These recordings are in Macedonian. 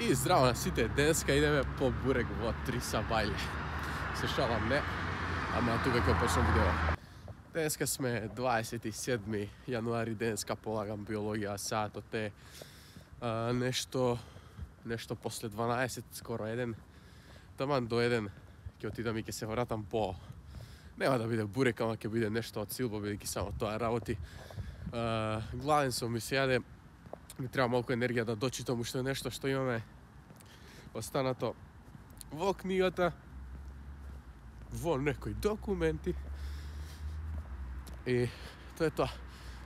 И здраво на сите, денеска идеме по бурек во 3 бајле. Се шалам, не, ама тука ќе почнем видео. Денеска сме 27. јануари, денеска полагам биологија, саатот е нешто после 12, скоро 1. Таман до 1 ќе отидам и ќе се вратам по... Нема да биде бурек, ама ќе биде нешто од силба, бидејќи само тоа работи. Гладен сум, ми се јаде, ми треба малку енергија да дочитам уште нешто што имаме останато во книгата, во некои документи. И тоа е тоа.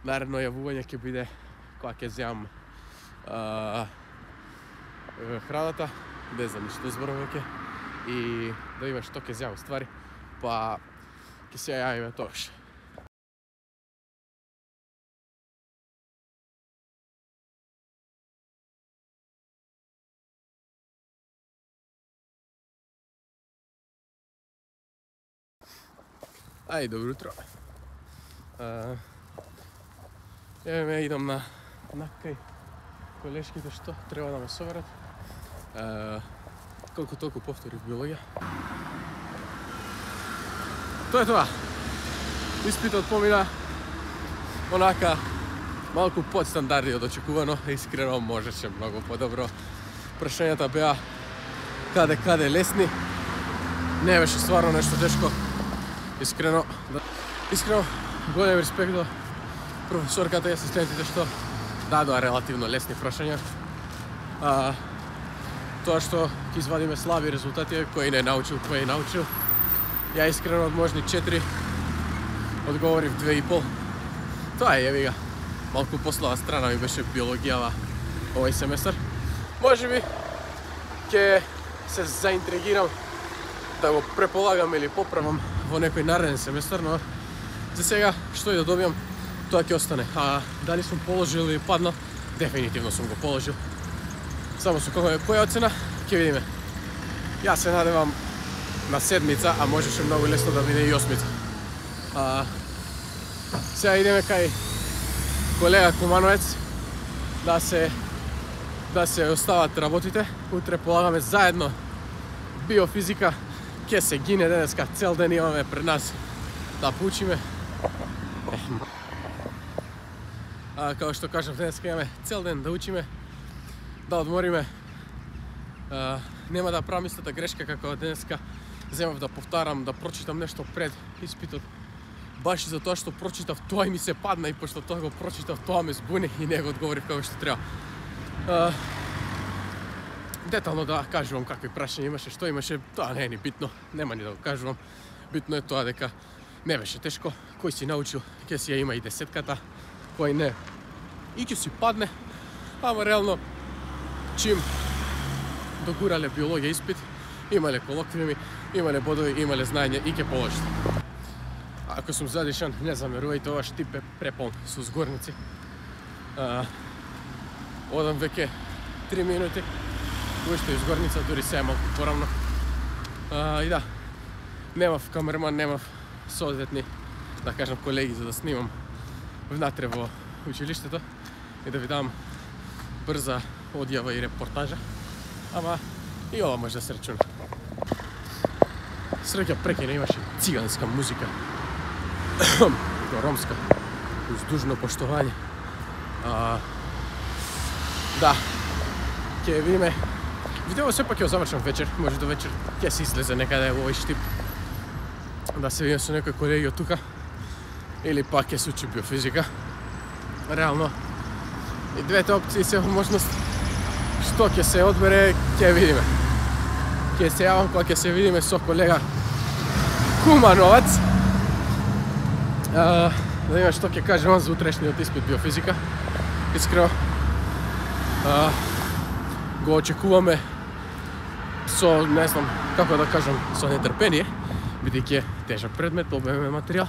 Наредно јавување ќе биде кога ќе земам храната, не знам ништо зборам веќе, и да има што ќе земам ствари, па ќе се јавиме тогаш. Ај, добро утро. Еве идам на кај колешките што треба да ме соберат. Колку толку повторив биологија. Тоа е тоа. Испитот помина онака малку под стандарди од очекувано. Искрено можеше многу подобро. Прашањата беа каде лесни. Не беше стварно нешто тешко. Искрено, голем респект до професорката и асистентите што дадоа релативно лесни прашања. Тоа што ќе извадиме слаби резултати, кој не научил, кој е научил. Ја искрено од можни 4 одговорив 2,5. Тоа е, јеби га. Малку послава страна ми беше биологијава овој семестар. Можеби ќе се заинтригирам да го преполагам или поправам во некој нареден семестар, но за сега што и да добијам, тоа ќе остане. Дали сум положил или паднал, дефинитивно сум го положил. Само со која оцена, ќе видиме. Јас се надевам на 7, а можеше многу лесно да биде и 8. Сега идеме кај колега Кумановец да се остават работите. Утре полагаме заедно биофизика. Ке се гине денеска, цел ден имаме пред нас да поучиме. Како што кажав, денеска имаме цел ден да учиме, да одмориме. Нема да правам истата грешка како денеска. Земав да повтарам, да прочитам нешто пред испитот. Баш и за тоа што прочитав, тоа и ми се падна, и пошто тоа го прочитав, тоа ме збуни и не го одговорив како што треба. Детално да кажувам какви прашања имаше, што имаше, тоа не е ни битно, нема ни да го кажувам. Битно е тоа дека не беше тешко, кој си научил, ќе си ја има и 10-ката, кој не, и ќе си падне, ама реално, чим догурале биологија испит, имале колоквиуми, имале бодови, имале знаење и ќе положите. Ако сум задишан, не замерувајте, ова штип е преполн со згорници. Одам веќе 3 минути, уште из горница, дури се малку поравно. И да, немав камерман, немав соодветни, да кажам, колеги за да снимам внатре во училиштето и да ви дам брза одјава и репортажа. Ама и ова може да се рачуна. Среќа прекина имаше циганска музика. Ромска. Уз дужно поштовање. Да, ќе видиме. Видео сепак ќе завршам вечер, може до вечер ќе се излезе некаде во овој штип. Да се видим со некој колеги од тука. Или пак ќе се учи биофизика. Реално, и двете опции се во можност. Што ќе се одбере, ќе видиме. Ќе се јавам кога ќе се видиме со колега Кумановец. Да видиме што ќе каже он за утрешниот испит биофизика. Искрено, го очекуваме со, не знам како да кажам, со нетрпение, бидејќи е тежок предмет, обемен материјал.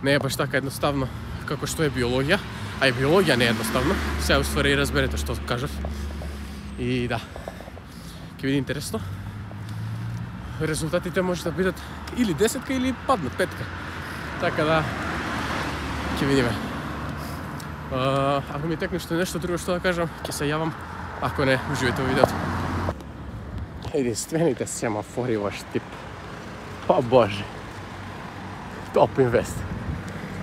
Не е баш така едноставно како што е биологија, а и биологија не е едноставно. Сега уствари и разберете што кажав. И да, ќе биде интересно. Резултатите може да бидат или 10 или паднат 5. Така да, ќе видиме. Ако ми текне нешто друго што да кажам, ќе се јавам. Ако не, уживајте во видеото. Единствените семафори ваш тип. О боже. Top Invest.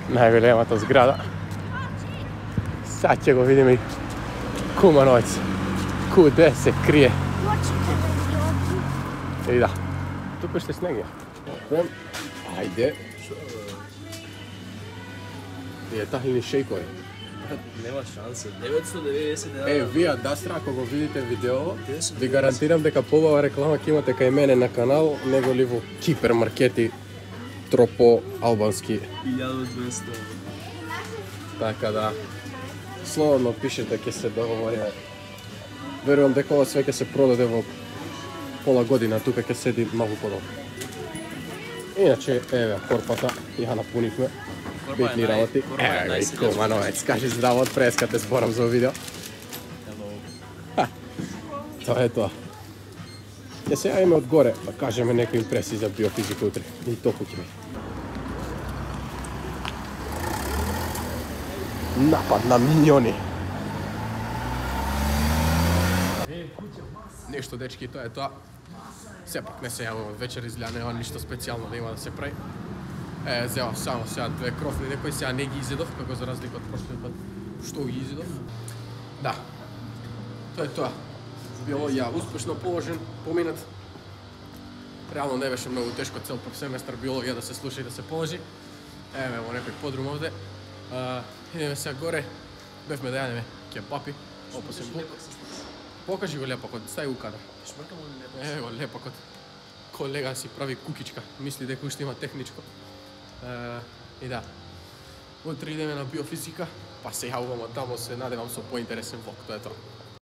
Najголемата зграда. Sad će go vidim i Kumanovec. Kude se krije. I da. Tu pište sneg je. Ajde. Je tahlini šejkovi. Nema šanse. 999. Vi Dastra, ako go vidite video, vi garantiram дека побава реклама ќе имате кај мене на канал, него ли во кипермаркети тропо албански. 1200. Така да, слободно пишете, ќе се договориме. Верувам дека ова све ќе се продаде во пола година, тука ќе седи многу подобро. Иначе, еве, корпата, ја напунивме. Битни работи. Еве га и Кумановец, кажи здраво од преска, те зборам за видео. Тоа е тоа. Ќе се јавиме одгоре, да кажеме некои импресии за биофизика утре. И толку ќе ми. Напад на миньони. Нешто, дечки, тоа е тоа. Сепак не се јавам од вечер, изгледа нема ништо специјално да има да се прави. Зева само сега две крофни, некои сега не ги изедов, како за разлика од прошлиот пат, што ги изедов. Да, тоа е тоа. Биологија успешно положен, поминат. Реално не беше многу тешко цел семестар биологија да се слуша и да се положи. Еве во некој подрум овде. Идеме сега горе, бевме да јадеме кебапи, опасен бук. Покажи го лепакот, стај у кадар. Ево го лепакот. Колега си прави кукичка, мисли дека уште има техничко. И да, утре идеме на биофизика, па се јавувам од тамо, се надевам со поинтересен влог, тоа е тоа.